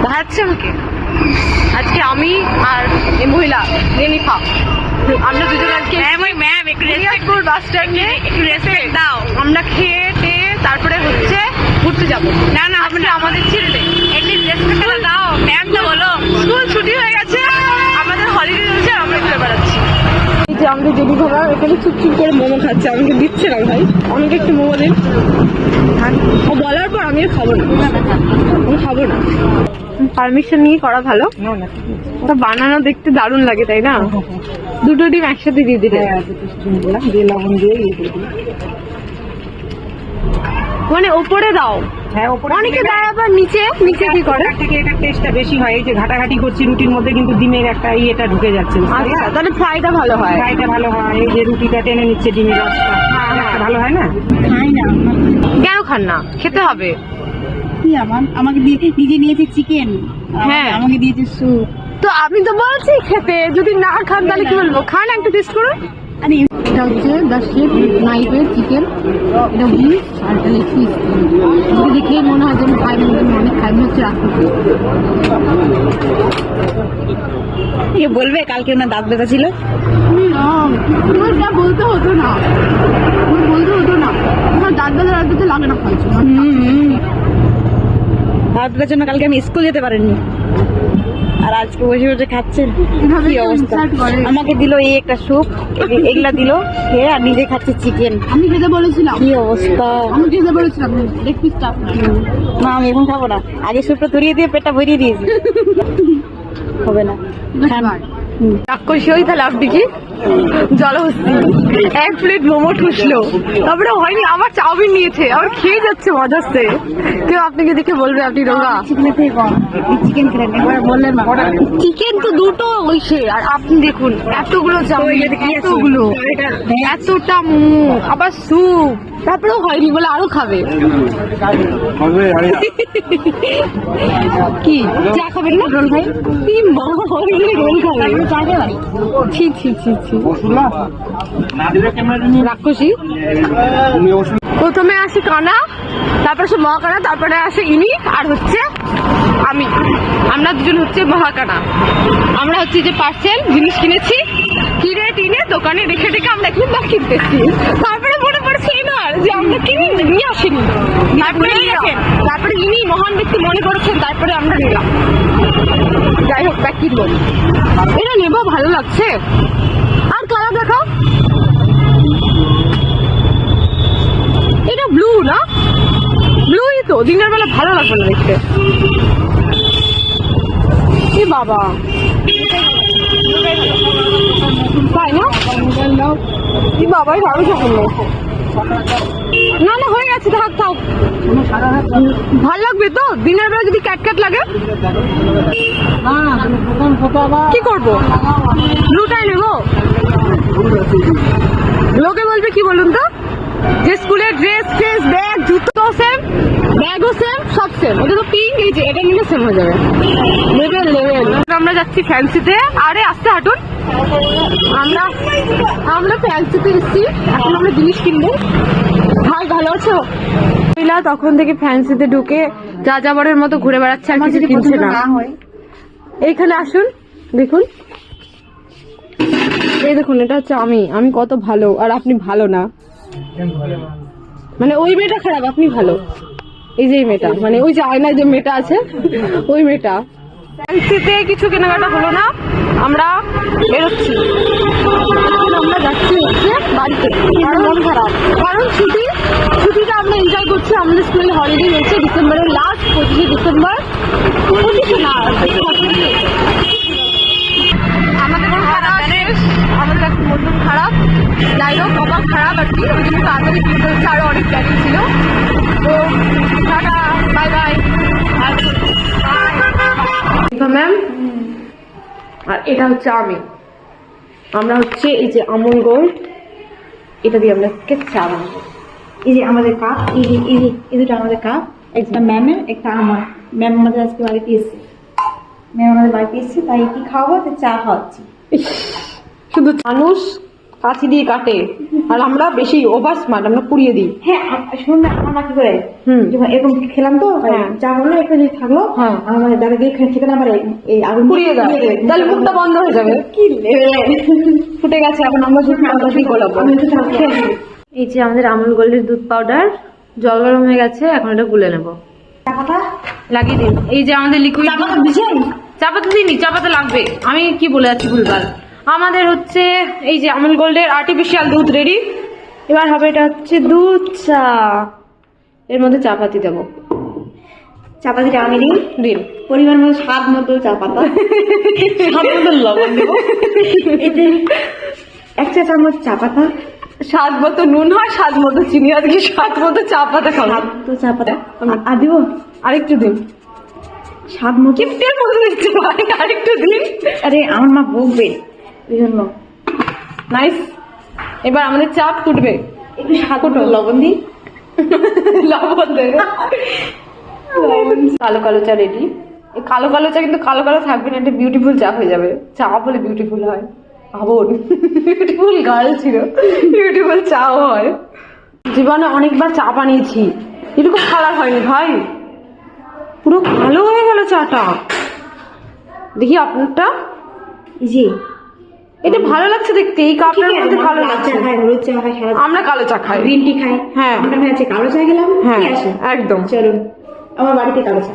ভাড়াচ্ছে আমাকে। আজকে আমি আর এই মহিলা রেনিফা আমরা দুজন আজকে ম্যাম একটু রিয়াজপুর বাস স্ট্যান্ডে একটু রেসপেক্ট দাও। আমরা খেয়ে টেয়ে তারপরে হচ্ছে ঘুরতে যাবো। না না আমরা আমাদের ছেড়ে এটলিস্ট রেসপেক্ট দাও ম্যাম। তো বলো স্কুল ছুটি হয়ে গেছে, আমাদের হলিডে রয়েছে, আমরা ঘুরে বেড়াচ্ছি। এই যে আমাদের যদি ঘোরা এখানে চুপচুপ করে মোমো খাচ্ছে, আমাকে দিচ্ছে না ভাই, আমাকে একটু মোমো দিন। ও বলার পর আমি খাবো না, আমি খাবো না। পারমিশন নিয়ে করা ভালো, ওটা বানানো দেখতে দারুণ লাগে তাই না? দুটো ডিম একসাথে দিয়ে দিলে মানে ওপরে দাও। হ্যাঁ ওপরে অনেকে দেয় আবার নিচে, নিচে কি করে? এটা টেস্টটা বেশি হয়। এই যে ঘাটাঘাটি করছি রুটির মধ্যে, কিন্তু ডিমের একটা এটা ঢুকে যাচ্ছে। আচ্ছা তাহলে ফ্রাইটা ভালো হয়। ফ্রাইটা ভালো হয়, এই যে রুটিটা টেনে নিচ্ছে ডিমের রসটা, ভালো হয় না? খাই না। কেন খান না? খেতে হবে। কি আমাকে নিজে নিয়েছে চিকেন, হ্যাঁ আমাকে দিয়েছে স্যুপ। তো আমি তো বলছি খেতে, যদি না খান তাহলে কি বলবো? খান, একটা টেস্ট করুন। আরে এটা হচ্ছে দ্য শেফ নাইফের চিকেন, এটা বিফ আর এটা লেগ পিস। যদি দেখলেই মনে হয় যে আমি খাই না, অনেক খাই না, হচ্ছে রাখতে বলবে কালকে ওনার দাঁত ব্যথা ছিল। তোমার যা বলতে হতো না, বলতে হতো না, তোমার দাঁত ব্যথা রাখতে লাগে না খাইছো। দাঁত ব্যথার জন্য কালকে আমি স্কুল যেতে পারিনি, আর আজকে বসে বসে খাচ্ছেন। কি অবস্থা! আমাকে দিল এই একটা স্যুপ, এগুলা দিল খেয়ে, আর নিজে খাচ্ছে চিকেন। আমি খেতে বলেছিলাম। কি অবস্থা! আমি খেতে বলেছিলাম লেগ পিসটা। না আমি এখন খাবো না, আগে স্যুপটা ধরিয়ে দিয়ে পেটটা ভরিয়ে দিয়েছি। হবে না, চাক্ষুষী হই। তাহলে আপনি কি জলহস্তি এক প্লেট মোমো ঠুসলো, তারপরে হয়নি, আবার চাউমিন নিয়েছে, আবার খেয়ে যাচ্ছে মজাতে। কেউ আপনাকে দেখে বলবে আপনি রোগা। চিকেনের থেকে কম চিকেন খেলেন, একবার বললেন না। চিকেন তো দুটো হইছে, আর আপনি দেখুন এতগুলো চাউমিন, এতগুলো, এতটা মোমো, আবার স্যুপ, তারপরেও হয়নি বলে আরো খাবে। কি চা খাবেন না? রোল খাই। কি মা রোল খাবে? চা খাবেন? ছি ছি ছি ছি, রাক্ষসী। প্রথমে আসে কানা, তারপরে আসে মহাকানা, তারপরে আসে ইনি, আর হচ্ছে আমি। আমরা দুজন হচ্ছে মহাকানা। আমরা হচ্ছে যে পার্সেল জিনিস কিনেছি, কিনে টিনে দোকানে রেখে রেখে আমরা এখন বা কিনতেছি। তারপরে মনে পড়ছে এনার যে আমরা কিনে নিয়ে আসিনি, তারপরে ইনি মহান ব্যক্তি মনে করেছেন, তারপরে আমরা নিলাম। যাই হোক ব্যাগ কিনবো, এটা নেবো, ভালো লাগছে। আর কালার দেখাও, এটা ব্লু না? ব্লুই তো, দিনের বেলা ভালো লাগবে না দেখতে। কি বাবা, তাই না? কি বাবাই ভালো থাকুন। না না হয়ে গেছে, থাক থাক, ভাল লাগবে তো দিনের বেলা যদি ক্যাট ক্যাট লাগে। কি করবো, ব্লুটাই নেবো। লোকে বলবে কি বলুন তো, যে স্কুলের ড্রেস ট্রেস ব্যাগ জুতো সেম, ব্যাগও সেম, সব সেম। ওটা তো পিঙ্ক, এই যে এটা নিলে সেম হয়ে যাবে। Level level. আমরা যাচ্ছি ফ্যান্সিতে। আরে আস্তে হাঁটুন। আমরা ফ্যান্সিতে এসেছি, এখন আমরা জিনিস কিনবো। ভাই ভালো আছো? তখন থেকে ফ্যান্সিতে ঢুকে যা যাবারের মতো ঘুরে বেড়াচ্ছে, আর কিছু কিনছে না। এইখানে আসুন, দেখুন, এই দেখুন, এটা হচ্ছে আমি কত ভালো আর আপনি ভালো না। মানে ওই মেয়েটা খারাপ, আপনি ভালো। এই যে মেয়েটা, মানে ওই যে আয়নায় যে মেয়েটা আছে, ওই মেয়েটা। ফ্যান্সিতে কিছু কেনাকাটা হলো না, আমরা বেরোচ্ছি। আমরা যাচ্ছি হচ্ছে বাড়িতে, কারণ মন খারাপ, কারণ ছুটিটা আমরা এনজয় করছি। আমাদের স্কুলের হলিডে হচ্ছে ডিসেম্বরের লাস্ট 25শে ডিসেম্বর। 25শে না, আমাদের মন খারাপ, আমাদের কাছে মন খারাপ। যাই হোক অবাক খারাপ আর কি, ওই জন্য তাড়াতাড়ি কিনতে হচ্ছে, আরো অনেক প্ল্যানিং ছিল। তো টাটা, বাই বাই। ম্যাম, আর এটা হচ্ছে আমরা হচ্ছে এই যে আমুল গোল্ড, এটা দিয়ে আমরা চা বানাবো। এই যে আমাদের কাপ, এই দুটো আমাদের কাপ, একটা ম্যামের, একটা আমার। ম্যাম আমাদের আজকে বাড়িতে এসছে, তাই কি খাওয়াবো, চা খাওয়াচ্ছি। শুধু মানুষ কাঁচি দিয়ে কাটে, আর আমরা বেশি ওভার স্মার্ট, আমরা পুড়িয়ে দিই। হ্যাঁ শুনুন না, আমার মা কি করে যখন এরকম খেলাম তো চা হলো একটু যদি থাকলো আমার দাদা দিয়ে খেতে না পারে এই আগুন পুড়িয়ে দেয়, তাহলে মুখটা বন্ধ হয়ে যাবে। কি লেভেলে ফুটে গেছে, এখন আমরা গোলাবো। এই যে আমাদের আমুল গোল্ডের দুধ পাউডার জল গরম হয়ে গেছে, এখন এটা গুলে নেবো। চাপাটা লাগিয়ে দিন। এই যে আমাদের লিকুইড, চাপাটা দিছেন? চাপাতে দিইনি, চাপাতে লাগবে। আমি কি বলে যাচ্ছি ভুলভাল। আমাদের হচ্ছে এই যে আমুল গোল্ডের আর্টিফিশিয়াল দুধ রেডি। এবার হবে এটা হচ্ছে দুধ চা, এর মধ্যে চাপাতি দেবো। চাপাতিটা আমি দিই, দিন পরিমাণ মতো স্বাদ মতো চা পাতা, স্বাদ মতো লবণ দেবো, এতে 1 চা চামচ চা পাতা, স্বাদ মতো নুন হয়, স্বাদ মতো চিনি, আজকে স্বাদ মতো চা পাতা খাবো। তো চা পাতা আর দিব আরেকটু দিন, স্বাদ মতো। গিফটের মতো দিচ্ছে ভাই, আরেকটু দিন। আরে আমার মা বকবে এই জন্য। নাইস। এবার আমাদের চা ফুটবে, একটু স্বাদ মতো লবণ দিই, লবণ দেবে। কালো কালো চা রেডি। এই কালো কালো চা কিন্তু কালো কালো থাকবে না, এটা বিউটিফুল চা হয়ে যাবে। চা বলে বিউটিফুল হয়, ভাবুন বিউটিফুল গার্ল ছিল, বিউটিফুল চাও হয়। জীবনে অনেকবার চা বানিয়েছি, এরকম কালার হয়নি ভাই, পুরো কালো হয়ে গেল চাটা। দেখি আপনারটা, জি এটা ভালো লাগছে দেখতে, এই কাপটার মধ্যে ভালো লাগছে। চা খাই, হলুদ চা খাই, সারা আমরা কালো চা খাই, গ্রিন টি খাই। হ্যাঁ আমরা হচ্ছে কালো চা খেলাম, হ্যাঁ কি আছে একদম। চলুন আমার বাড়িতে কালো চা।